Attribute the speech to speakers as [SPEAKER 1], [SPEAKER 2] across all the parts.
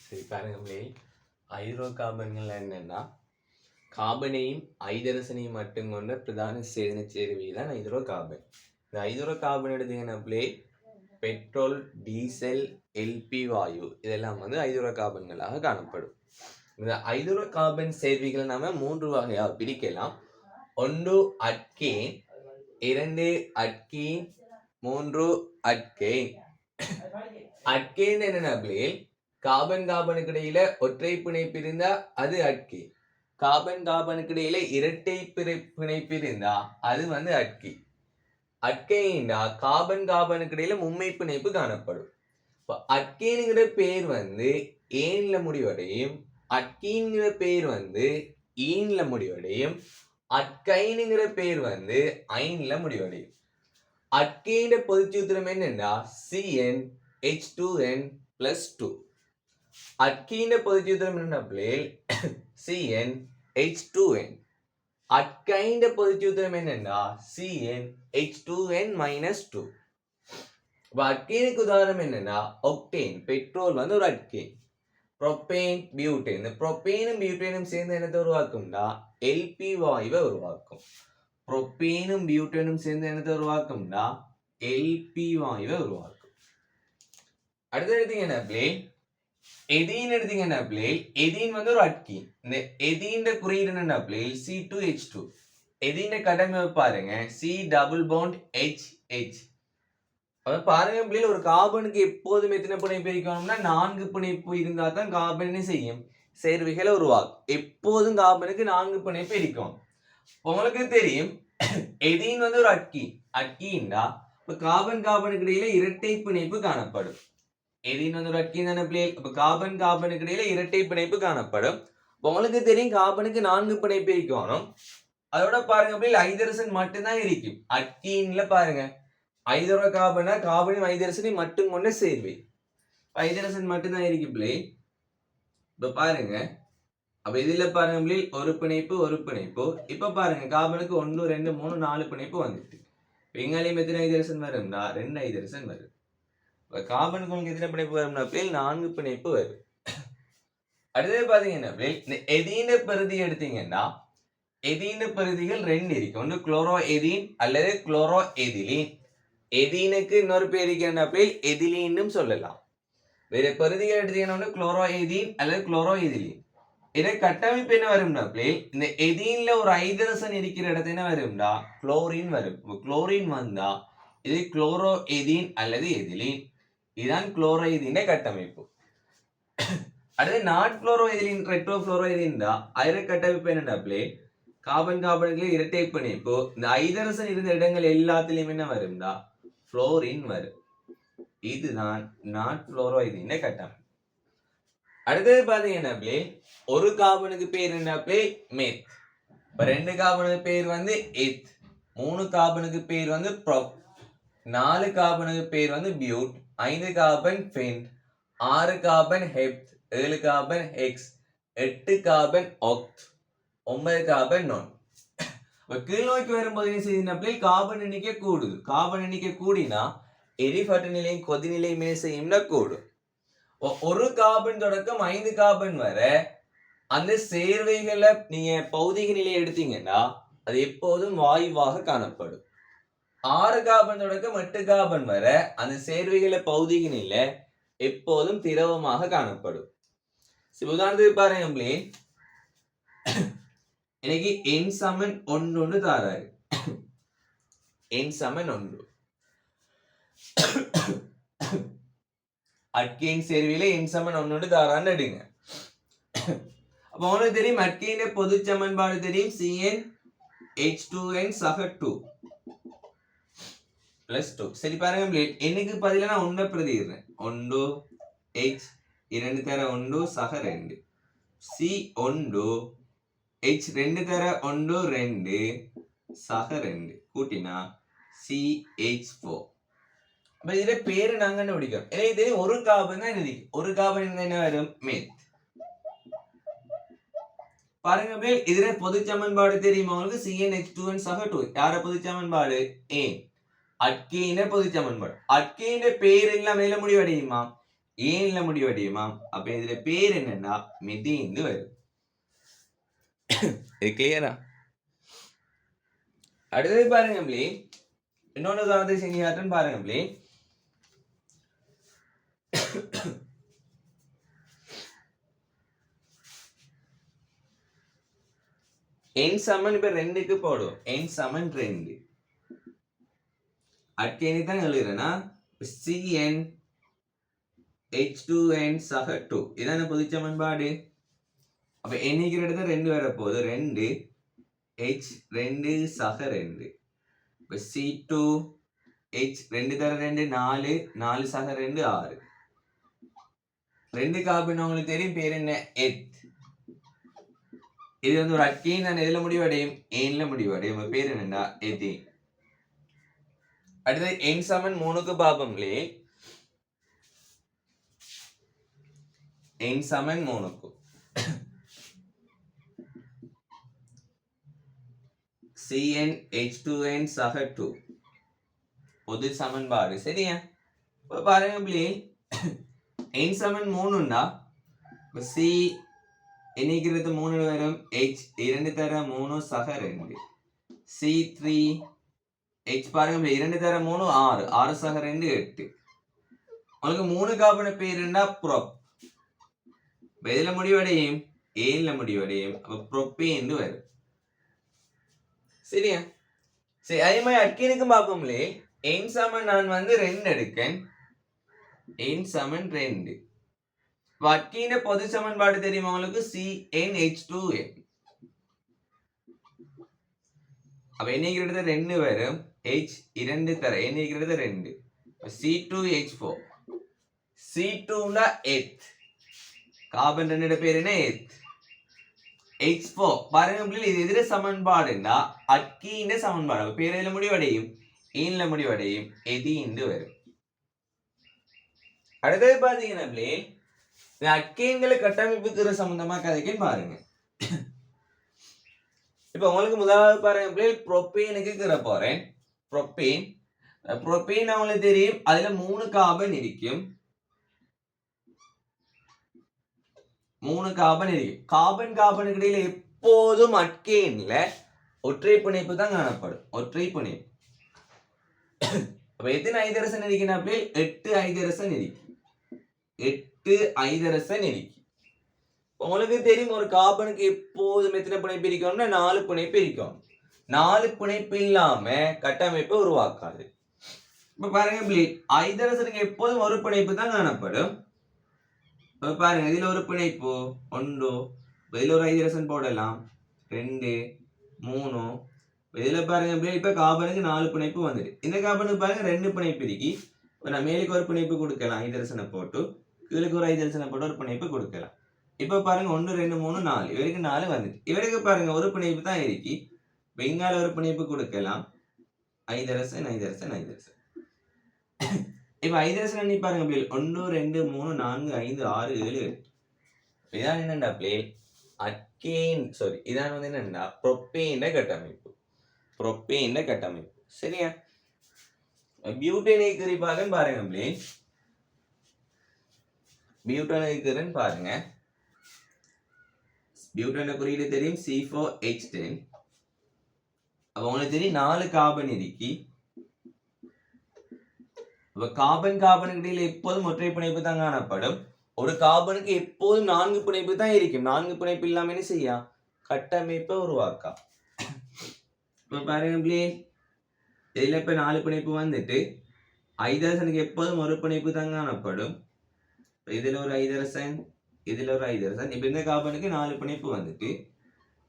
[SPEAKER 1] சரி பாருங்களே, ஹைட்ரோ கார்பன்கள் என்னன்னா கார்பனையும் ஐதரசனையும் மட்டும் கொண்ட பிரதான சேர்ந்த சேர்வை தான் ஹைட்ரோ கார்பன். இந்த ஹைட்ரோ கார்பன் எடுத்தீங்கன்னா பெட்ரோல், டீசல், எல்பி வாயு இதெல்லாம் ஹைட்ரோ கார்பன்களாக காணப்படும். இந்த ஹைட்ரோ கார்பன் சேர்வைகளை நாம 3 வகையாக பிரிக்கலாம். 1 அட்கேன், 2 அட்கீன், 3 அட்கெயின். அட்கெயின் என்னன்னா கார்பன் கார்பனுக்கு இடையில ஒற்றை பிணைப்பு இருந்தா அது அட்கி. கார்பன் கார்பனுக்கு இடையில இரட்டை பிணைப்பு இருந்தா அது அட்கி. அட்கைண்டா கார்பன் கார்பனுக்கு இடையில மும்மை பிணைப்பு காணப்படும். அட்கேனுங்கிற பேர் ஏன்ல முடிவடையும், அட்கீன்கிற பேர் ஈன்ல முடிவடையும், அட்கைனுங்கிற பேர் ஐன்ல முடிவடையும். அட்கெயின் பொதுச்சூத்திரம் என்னன்னா CnH2n+2. அட்கீன் பொதுச்சூத்திரம் என்ன CnH2n. அட்கைன் பொதுச்சூத்திரம் என்னன்னா CnH2n-2. அட்கீனுக்கு உதாரணம் என்னன்னா ஒக்டேன், பெட்ரோல் ஒரு அட்கேன். Propane, butane. இந்த புரோப்பேனும் பியூட்டேனும் சேர்ந்து என்னத்தை உருவாக்கும்னா எல்பி வாயுவை உருவாக்கும். புரோப்பேனும் பியூட்டேனும் சேர்ந்து என்னத்தை உருவாக்கும்னா எல்பி வாயுவை உருவாக்கும். அடுத்து எடுத்தீங்கன்னா எதீன் எடுத்தீங்கன்னா எதீன் ஒரு அட்கீன். இந்த எதீன் குறியீடு என்ன C2H2. எதீன் கடமை பாருங்க C டபுள் பாண்ட் HH. பாருங்க ஒரு கார்பனுக்கு எப்போதும் எத்தனை பிணைப்பு இருக்கணும்னா 4 பிணைப்பு இருந்தா தான் கார்பன் செய்யும் சேர்வைகளை உருவாக்கும். எப்போதும் கார்பனுக்கு 4 பிணைப்பு இருக்கும். உங்களுக்கு தெரியும் எதீன் ஒரு அட்கீன். அட்கீன்னா கார்பன் கார்பனுக்கு இடையில இரட்டை பிணைப்பு காணப்படும். எதீன் ஒரு அட்கீன் தானே கார்பன் கார்பனுக்கு இடையில இரட்டை பிணைப்பு காணப்படும். உங்களுக்கு தெரியும் கார்பனுக்கு 4 பிணைப்பு இருக்கணும். அதோட பாருங்க ஐதரசன் மட்டும்தான் இருக்கும். அட்கீன்ல பாருங்க ஐதரோ கார்பனா கார்பனும் ஐதரசனையும் மட்டும் கொண்ட சேர்வை. ஐதரசன் மட்டும்தான் இருக்கு இப்ப பாருங்க. அப்ப இதுல பாருங்க ஒரு பிணைப்பு ஒரு பிணைப்பு. இப்ப பாருங்க கார்பனுக்கு 1 2 3 4 பிணைப்பு வந்துட்டு. எங்களையும் எத்தனை ஐதரசன் வரும்னா 2 ஐதரசன் வரும். கார்பனுக்கு உங்களுக்கு எத்தனை பிணைப்பு வரும்னா 4 பிணைப்பு வரும். அடுத்தது பாத்தீங்கன்னா இந்த எதீன பிரதி எடுத்தீங்கன்னா எதீன பிரதிகள் 2 இருக்கு. ஒன்று குளோரோ எதீன் அல்லது குளோரோ எதிலீன். எதீனுக்கு இன்னொரு பேர் எதிலீன் சொல்லலாம். வேற பிரதிகள் எடுத்தீங்கன்னா குளோரோ எதீன் அல்லது குளோரோ எதிலீன். இதை கட்டமைப்பு என்ன வரும்னா இந்த எதீன்ல ஒரு ஐதரசன் இருக்கிற இடத்துல என்ன வரும்னா குளோரின் வரும். குளோரின் வந்தா இது குளோரோ எதீன் அல்லது எதிலீன். இதுதான் குளோரோ எதீன் கட்டமைப்பு. அடுத்து நாட் குளோரோ எதிலீன் ரெட்ரோ குளோரோ எதீன் தான் ஐர கட்டமைப்பு என்னன்னா கார்பன் கார்பனுக்கு இரட்டை பிணைப்பு. இந்த ஐதரசன் இருந்த இடங்கள் எல்லாத்திலையும் என்ன வரும்னா புளோரின் வரும். இதுதான் நாட் குளோரோ எதீன் கட்டமைப்பு. அடுத்தது பாத்தீங்கன்னா ஒரு கார்பனுக்கு பேர் என்ன மெத். 2 கார்பனுக்கு பேர் எத். 3 கார்பனுக்கு பேர் ப்ரோப். 4 கார்பனுக்கு பேர் but. 5 carbon pent. 6 carbon hept. 7 carbon hex. 8 carbon oct. 9 carbon non. கீழ் நோக்கி வரும்போது என்ன செய்யுதுன்னா கார்பன் எண்ணிக்கை கூடுது. கார்பன் எண்ணிக்கை கூடினா எரிபட்ட நிலையும் கொதிநிலையும் என்ன செய்யும்னா கூடும். ஒரு கார்பன் தொடக்கம் 5 கார்பன் வர அந்த சேர்வைகளை நீங்க பௌதிக நிலையை எடுத்தீங்கன்னா அது எப்போதும் வாயுவாக காணப்படும். 6 கார்பன் தொடக்கம் 8 கார்பன் வர அந்த சேர்வைகளை பௌதிக நிலை எப்போதும் திரவமாக காணப்படும். உதாரணத்துக்கு பாருங்க எனக்கு N=1 தாராரு. N=1 அட்கெயின் சேர்வையில N=1 தாரான்னு எடுங்க. அப்ப உங்களுக்கு தெரியும் அட்கெயின் பொது சமன்பாடு தெரியும் CnH2n-2 சரி பாருங்க என்னக்கு பதிலா நான் 1 பிரதிடுறேன். 1 H 2 தர 1 சக 2 C1 H 2 தர 1 2 சக 2 கூட்டினா CH4. அப்ப இதுல பேரு நாங்க என்ன பிடிக்கும். இது ஒரு கார்பன் தான் இருக்கு. ஒரு கார்பன் என்ன வரும் மெத். பாருங்க இதுல பொது சமன்பாடு தெரியுமா உங்களுக்கு CnH2n-2. யார பொது சமன்பாடு ஏன் அட்கெயின் பொது சமன்பாடு. அட்கெயின் பேர் எல்லாம் மேல முடிவடையுமா ஏன்ல முடிவடையுமா? அப்ப இதுல பேர் என்னன்னா மெதேன் வரும். இது கிளியரா? அடுத்தது பாருங்க பிள்ளை, இன்னொன்று உதாரணத்தை செஞ்சு காட்டுன்னு பாருங்க பிள்ளை. என் சமன் இப்ப 2க்கு போடும். என் சமன் 2. அட்கேனி தான் எழுதுறேன்னா Cn H2n சக 2 இதான பொது சமன்பாடு. அப்ப n இடத்துல 2 வரப்போகுது. 2 H 2 சக 2. இப்ப C2 H 2 தர 2 4 4 சக 2 6. 2 கார்பன் உங்களுக்கு தெரியும் பேர் என்ன? எத். இது வந்து ஒரு அட்கேன் தான். எதுல முடிவடையும்? ஏன்ல முடிவடையும். பேர் என்னன்னா எதேன். அடுத்து என் சமன் 3க்கு பாப்போம்லே. என் சமன் 3க்கு Cn H2n சக 2 பொது சமன்பாடு. சரியா? இப்ப பாருங்க பிள்ளை, என் சமன் 3ண்டா C என்னைக்கிறது 3 வரும். H 2 தர 3 சக 2. C3 H பாருங்க 2 தர 3 6 6 சக 2 8. உங்களுக்கு 3 கார்பன் பேருண்டா ப்ரோப். எதுல முடிவடையும்? ஏன்ல முடிவடையும். அப்ப ப்ரோப்பேன் வரும். சரியா? சரி, அதே மாதிரி அட்கீனுக்கு பார்ப்போம்லே. என் சமன் நான் வந்து 2 எடுக்கேன். என் சமன் 2. அட்கீன பொது சமன்பாடு தெரியுமா உங்களுக்கு? CnH2n. அப்ப என்னைக்கு 2 வரும். H 2 தர என்னைக்கு 2. C2H4. C2 எத். கார்பன் 2 பேர் என்ன? எத். H4 பாருங்க இது எதிர சமன்பாடுன்னா அட்கீன சமன்பாடு. அப்ப பேரில முடிவடையும். ஏன்ல முடிவடையும். எதீன் வரும். அடுத்தது பாத்தீங்கன்னா இந்த அட்கீன்களை கட்டமைப்புக்கு சம்பந்தமா கதைக்குன்னு பாருங்க. இப்ப உங்களுக்கு முதலாவது பாருங்க புரோப்பேனுக்கு கீற போறேன். புரோப்பேன் உங்களுக்கு தெரியும். அதுல 3 கார்பன் இருக்கும். 3 கார்பன் இருக்கும். கார்பனுக்கு இடையில எப்போதும் அட்கேன்ல ஒற்றை பிணைப்பு தான் காணப்படும். ஒற்றை பிணைப்பு. அப்ப எத்தனை ஐதரசன் இருக்குன்னா 8 ஐதரசன் இருக்கு. 8 ஐதரசன் இருக்கு. உங்களுக்கு தெரியும் ஒரு கார்பனுக்கு எப்போதும் எத்தனை பிணைப்பு இருக்கணும்னா 4 பிணைப்பு இருக்கும். 4 பிணைப்பு இல்லாம கட்டமைப்பை உருவாக்காது. இப்ப பாருங்க ஐதரசனுக்கு எப்போதும் ஒரு பிணைப்பு தான் காணப்படும். பாருங்க இதுல ஒரு பிணைப்பு 1. இதுல ஒரு ஐதரசன் போடலாம். 2 3. இதுல பாருங்க இப்ப கார்பனுக்கு 4 பிணைப்பு வந்துட்டு. இந்த கார்பனுக்கு பாருங்க 2 பிணைப்பு இருக்கு. நான் மேலுக்கு ஒரு பிணைப்பு கொடுக்கலாம். ஐதரசனை போட்டு கீழுக்கு ஒரு ஐதரசனை போட்டு ஒரு பிணைப்பு கொடுக்கலாம். இப்ப பாருங்க 1 2 3 4 இவருக்கு 4 வந்துட்டு. இவருக்கு பாருங்க ஒரு பிணைப்பு தான் இருக்கு. பெங்கால ஒரு பிணைப்பு கொடுக்கலாம். ஐதரசன் ஐதரசன் ஐதரசன். இப்ப ஐதரசன் எண்ணி பாருங்க 1 2 3 4 5 6 7 8. இதான் என்னண்டா அட்கேன் இதான் வந்து என்னன்னா புரோப்பேன் கட்டமைப்பு. புரோப்பேன் கட்டமைப்பு. சரியா? பியூட்டேனை குறிப்பாக பாருங்க பியூட்டேனை பாருங்க. பியூட்டேன குறியீடு தெரியும். C4H10. அப்ப உங்களுக்கு தெரியும் 4 கார்பன் இருக்கு. கார்பனுக்கு இடையில எப்போதும் ஒற்றை பிணைப்பு தான் காணப்படும். ஒரு கார்பனுக்கு எப்போதும் 4 பிணைப்பு தான் இருக்கும். 4 பிணைப்பு இல்லாம என்ன செய்யா? கட்டமைப்பை உருவாக்கா. இப்ப பாருங்க இதுல இப்ப 4 பிணைப்பு வந்துட்டு ஐதரசனுக்கு எப்போதும் ஒரு பிணைப்பு தான் காணப்படும். இதுல ஒரு ஐதரசன், இதுல ஒரு ஐதரசன். இப்ப இந்த கார்பனுக்கு 4 பிணைப்பு வந்துட்டு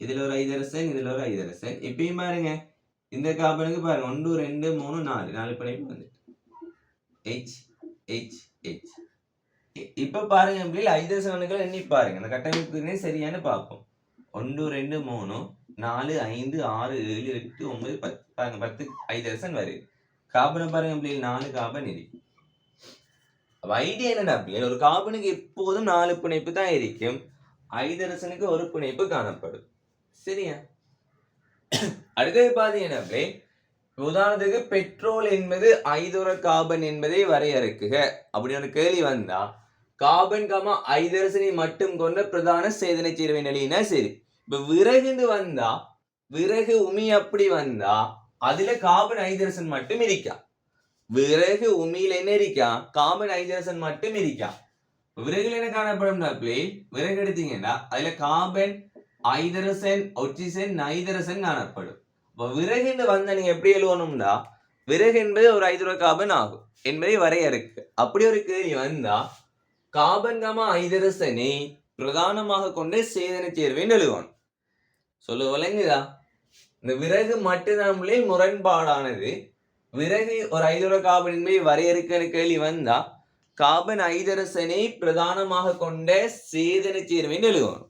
[SPEAKER 1] இதுல ஒரு ஐதரசன், இதுல ஒரு ஐதரசன். இப்பயும் பாருங்க இந்த கார்பனுக்கு பாருங்க 1 2 3 4 பிணைப்பு வந்துட்டு H H H. இப்ப பாருங்க ஐதரசன்களை எண்ணி பாருங்க. அந்த கட்டமைப்புக்கு சரியானு பார்ப்போம். 1 2 3 4 5 6 7 8 9 10. பாருங்க 10 ஐதரசன் வருது. கார்பனை பாருங்க 4 கார்பன் இருக்கு. ஐடியா என்னடா ஒரு கார்பனுக்கு எப்போதும் 4 பிணைப்பு தான் இருக்கும். ஐதரசனுக்கு ஒரு பிணைப்பு காணப்படும். சரியா? அடுத்தது பாத்தீங்கன்னா உதாரணத்துக்கு பெட்ரோல் என்பது ஐதரோ கார்பன் என்பதை வரையறுக்குக அப்படி ஒரு கேள்வி வந்தா கார்பன் ஐதரசனை மட்டும் கொண்ட பிரதான சேதன சேர்வை நிலையினா சரி. இப்ப விறகுன்னு வந்தா விறகு உமி அப்படி வந்தா அதுல கார்பன் ஐதரசன் மட்டும் இருக்கா. விறகு உமியில என்ன இருக்கா? கார்பன் ஐதரசன் மட்டும் இருக்கா. விறகுல என்ன காணப்படும்? விறகு எடுத்தீங்கன்னா அதுல கார்பன் ஐதரசன் ஆக்சிஜன் நைதரசன் காணப்படும். விறகுன்னு வந்தா நீங்க எப்படி எழுவணும்னா விறகு என்பது ஒரு ஹைட்ரோ கார்பன் ஆகும் என்பதை வரையறுக்கு. அப்படி ஒரு கேள்வி வந்தா கார்பன் ஐதரசனை பிரதானமாக கொண்டு சேதன சேர்வை எழுவணும். சொல்ல விளங்குதா? இந்த விறகு மட்டும் முரண்பாடானது. விறகு ஒரு ஹைட்ரோ கார்பன் என்பதை வரையறுக்கிற கேள்வி வந்தா கார்பன் ஐதரசனை பிரதானமாக கொண்ட சேதன சேர்வை எழுவணும்.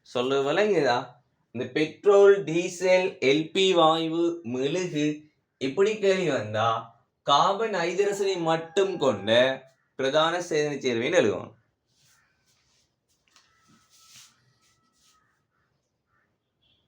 [SPEAKER 1] சொல்ல விளங்குதா? இந்த பெட்ரோல், டீசல், எல்பி வாயு, மெழுகு இப்படி கேள்வி வந்தா கார்பன் ஐதரசனை மட்டும் கொண்ட பிரதான சேதன சேர்வை எழுவணும்.